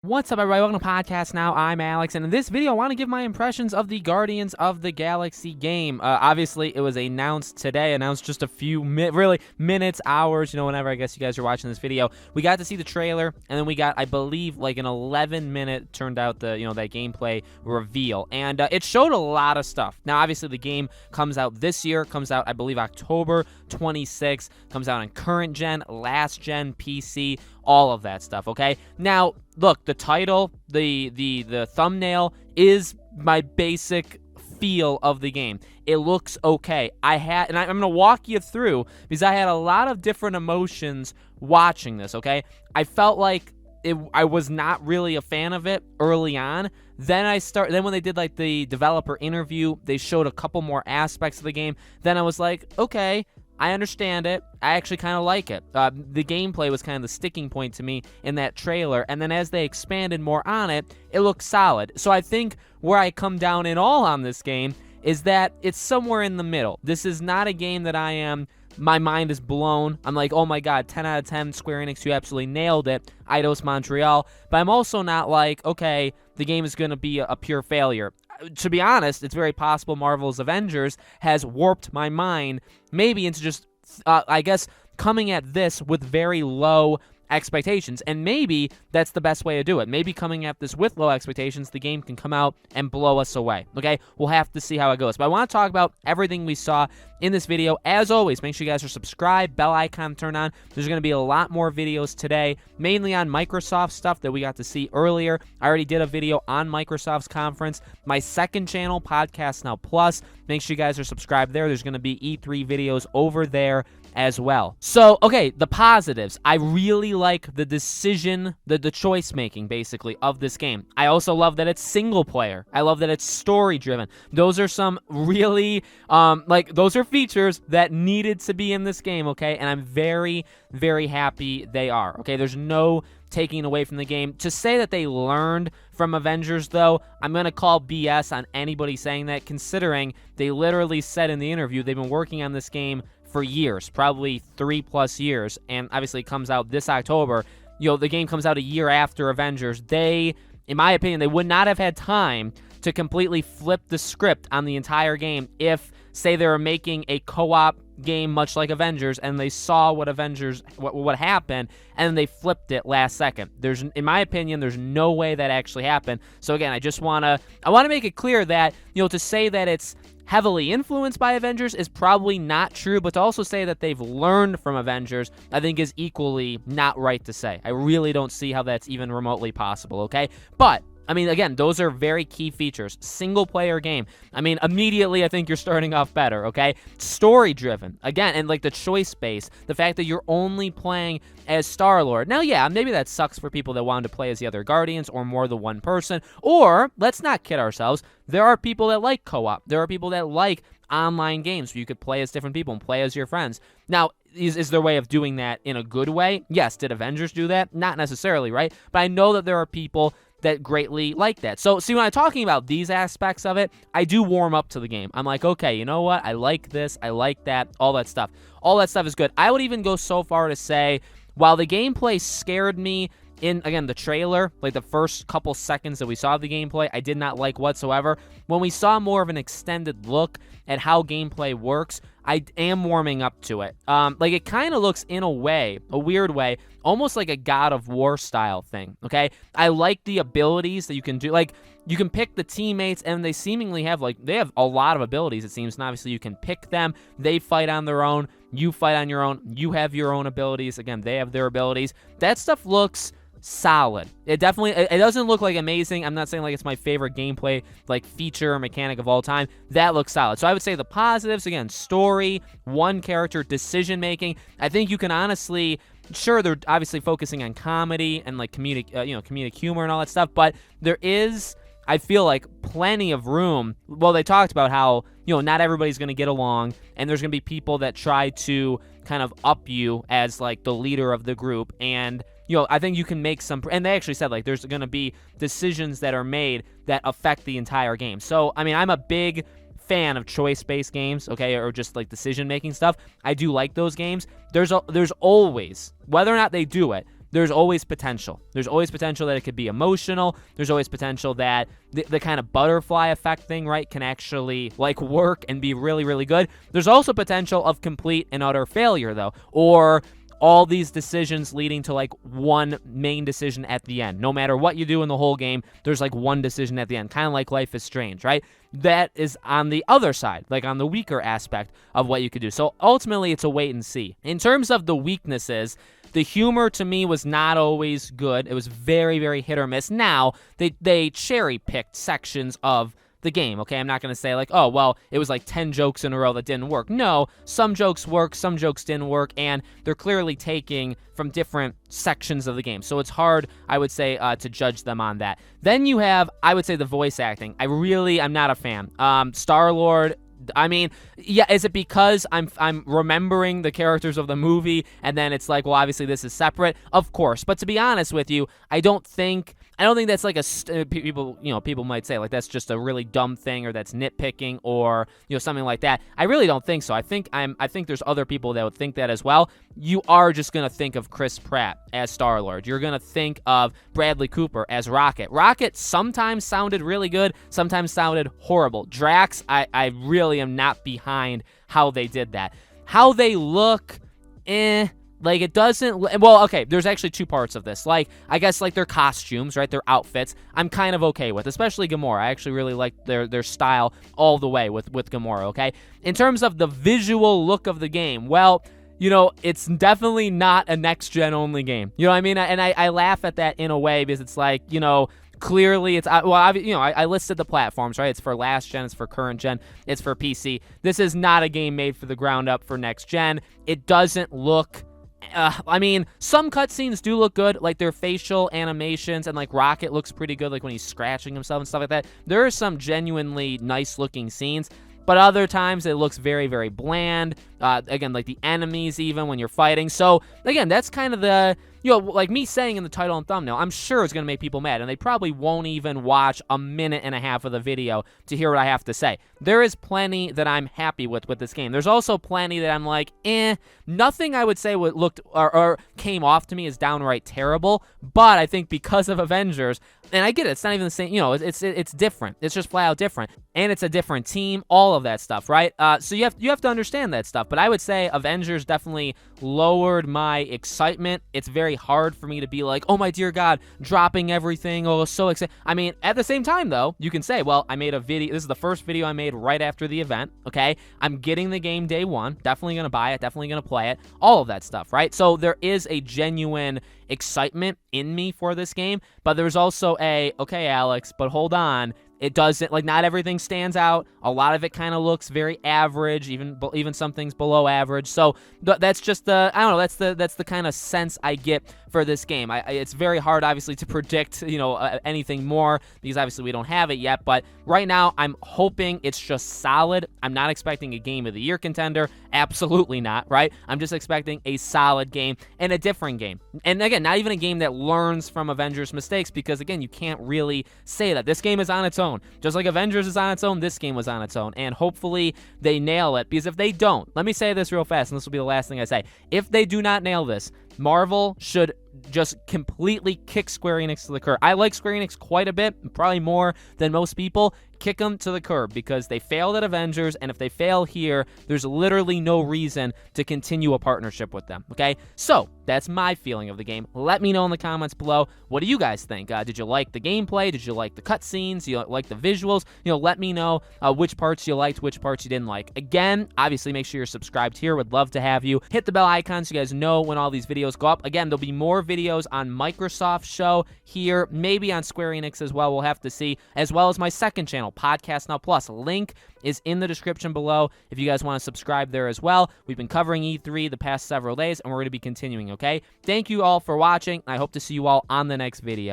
What's up, everybody? Welcome to Podcast Now. I'm Alex, and in this video, I want to give my impressions of the Guardians of the Galaxy game. Obviously, it was announced today, just a few minutes, hours, whenever I guess you guys are watching this video. We got to see the trailer, and then we got, I believe, like an 11-minute, turned out that gameplay reveal, and it showed a lot of stuff. Now, obviously, the game comes out this year, comes out, I believe, October 26th, comes out on current gen, last gen, PC, all of that stuff, okay? Now, look, the title, the thumbnail is my basic feel of the game. It looks okay. I'm going to walk you through because I had a lot of different emotions watching this, okay? I felt like I was not really a fan of it early on. Then when they did like the developer interview, they showed a couple more aspects of the game. Then I was like, okay, I understand it. I actually kind of like it. The gameplay was kind of the sticking point to me in that trailer, and then as they expanded more on it, it looked solid. So I think where I come down in all on this game is that it's somewhere in the middle. This is not a game that my mind is blown. I'm like, oh my god, 10 out of 10, Square Enix, you absolutely nailed it. Eidos Montreal. But I'm also not like, okay, the game is going to be a pure failure. To be honest, it's very possible Marvel's Avengers has warped my mind maybe into just, I guess, coming at this with very low expectations, and maybe that's the best way to do it. Maybe coming at this with low expectations, the game can come out and blow us away, okay? We'll have to see how it goes, but I want to talk about everything we saw in this video. As always, make sure you guys are subscribed, bell icon turned on. There's going to be a lot more videos today, mainly on Microsoft stuff that we got to see earlier. I already did a video on Microsoft's conference. My second channel, Podcast Now Plus, make sure you guys are subscribed there. There's going to be E3 videos over there as well. So, okay, the positives. I really like the decision, the choice making, basically, of this game. I also love that it's single player. I love that it's story driven. Those are some really, those are features that needed to be in this game, okay? And I'm very, very happy they are, okay? There's no taking away from the game. To say that they learned from Avengers, though, I'm going to call BS on anybody saying that, considering they literally said in the interview they've been working on this game for years, probably 3+ years, and obviously it comes out this October. The game comes out a year after Avengers. They, in my opinion, they would not have had time to completely flip the script on the entire game if, say, they were making a co-op game much like Avengers, and they saw what happened, and they flipped it last second. In my opinion, there's no way that actually happened. So again, I want to make it clear that, to say that it's heavily influenced by Avengers is probably not true, but to also say that they've learned from Avengers, I think is equally not right to say. I really don't see how that's even remotely possible, okay? But I mean, again, those are very key features. Single-player game. I mean, immediately, I think you're starting off better, okay? Story-driven. Again, and, like, the choice base. The fact that you're only playing as Star-Lord. Now, yeah, maybe that sucks for people that wanted to play as the other Guardians or more than one person. Or, let's not kid ourselves, there are people that like co-op. There are people that like online games where you could play as different people and play as your friends. Now, is there a way of doing that in a good way? Yes. Did Avengers do that? Not necessarily, right? But I know that there are people that greatly like that. So, see, when I'm talking about these aspects of it, I do warm up to the game. I'm like, okay, you know what? I like this. I like that. All that stuff. All that stuff is good. I would even go so far to say, while the gameplay scared me in, again, the trailer, like the first couple seconds that we saw the gameplay, I did not like whatsoever. When we saw more of an extended look at how gameplay works, I am warming up to it. Like, it kind of looks, in a way, a weird way, almost like a God of War style thing, okay? I like the abilities that you can do. Like, you can pick the teammates, and they seemingly have, they have a lot of abilities, it seems, and obviously you can pick them. They fight on their own. You fight on your own. You have your own abilities. Again, they have their abilities. That stuff looks solid. It doesn't look like amazing. I'm not saying like it's my favorite gameplay feature or mechanic of all time. That looks solid. So I would say the positives, again, story, one character, decision making. I think you can honestly, sure, they're obviously focusing on comedy and comedic humor and all that stuff, but there is, I feel like, plenty of room. Well, they talked about how, not everybody's going to get along, and there's going to be people that try to kind of up you as the leader of the group, and I think you can make some, and they actually said there's going to be decisions that are made that affect the entire game. So, I mean, I'm a big fan of choice-based games, okay, or just decision-making stuff. I do like those games. There's always, whether or not they do it, there's always potential. There's always potential that it could be emotional. There's always potential that the kind of butterfly effect thing, right, can actually, like, work and be really, really good. There's also potential of complete and utter failure, though, or all these decisions leading to, like, one main decision at the end. No matter what you do in the whole game, there's, like, one decision at the end, kind of like Life is Strange, right? That is on the other side, like on the weaker aspect of what you could do. So ultimately, it's a wait and see. In terms of the weaknesses, the humor to me was not always good. It was very, very hit or miss. Now, they cherry-picked sections of the game, okay? I'm not going to say, like, oh, well, it was like 10 jokes in a row that didn't work. No, some jokes work, some jokes didn't work, and they're clearly taking from different sections of the game. So it's hard, I would say, to judge them on that. Then you have, I would say, the voice acting. I'm not a fan. Star-Lord, I mean, yeah, is it because I'm remembering the characters of the movie and then it's like, well, obviously this is separate? Of course. But to be honest with you, I don't think that's like people might say like that's just a really dumb thing or that's nitpicking or, something like that. I really don't think so. I think there's other people that would think that as well. You are just going to think of Chris Pratt as Star-Lord. You're going to think of Bradley Cooper as Rocket. Rocket sometimes sounded really good, sometimes sounded horrible. Drax, I really am not behind how they did that. How they look, like, it doesn't... Well, okay, there's actually two parts of this. Like, I guess, like, their costumes, right, their outfits, I'm kind of okay with, especially Gamora. I actually really like their style all the way with Gamora, okay? In terms of the visual look of the game, well, it's definitely not a next-gen only game. You know what I mean? And I laugh at that in a way because it's like, clearly it's, I listed the platforms, right? It's for last gen, it's for current gen, it's for PC. This is not a game made for the ground up for next gen. It doesn't look... some cutscenes do look good, like their facial animations, and like Rocket looks pretty good, like when he's scratching himself and stuff like that. There are some genuinely nice-looking scenes, but other times it looks very, very bland. Again, like the enemies even when you're fighting. So, again, that's kind of the... like me saying in the title and thumbnail, I'm sure it's going to make people mad, and they probably won't even watch a minute and a half of the video to hear what I have to say. There is plenty that I'm happy with this game. There's also plenty that I'm like, nothing I would say looked or came off to me as downright terrible, but I think because of Avengers, and I get it, it's not even the same, it's different. It's just flat out different, and it's a different team, all of that stuff, right? So you have to understand that stuff, but I would say Avengers definitely lowered my excitement. It's very hard for me to be like, oh my dear God, dropping everything, oh, so excited. I mean, at the same time, though, you can say, well, I made a video, this is the first video I made right after the event, okay? I'm getting the game day one, definitely gonna buy it, definitely gonna play it, all of that stuff, right? So there is a genuine excitement in me for this game, but there's also okay, Alex, but hold on, it doesn't, like, not everything stands out. A lot of it kind of looks very average, even some things below average. So that's just the, I don't know, that's the kind of sense I get for this game. It's very hard, obviously, to predict, anything more because obviously we don't have it yet. But right now, I'm hoping it's just solid. I'm not expecting a Game of the Year contender. Absolutely not, right? I'm just expecting a solid game and a different game. And again, not even a game that learns from Avengers' mistakes because, again, you can't really say that. This game is on its own. Just like Avengers is on its own, this game was on its own. And hopefully they nail it, because if they don't, let me say this real fast, and this will be the last thing I say. If they do not nail this, Marvel should just completely kick Square Enix to the curb. I like Square Enix quite a bit, probably more than most people. Kick them to the curb because they failed at Avengers, and if they fail here, there's literally no reason to continue a partnership with them, okay? So, that's my feeling of the game. Let me know in the comments below. What do you guys think? Did you like the gameplay? Did you like the cutscenes? Do you like the visuals? Let me know which parts you liked, which parts you didn't like. Again, obviously, make sure you're subscribed here. Would love to have you. Hit the bell icon so you guys know when all these videos go up. Again, there'll be more videos on Microsoft's show here, maybe on Square Enix as well. We'll have to see, as well as my second channel, Podcast Now Plus. Link is in the description below if you guys want to subscribe there as well. We've been covering E3 the past several days, and we're going to be continuing, okay? Thank you all for watching, and I hope to see you all on the next video.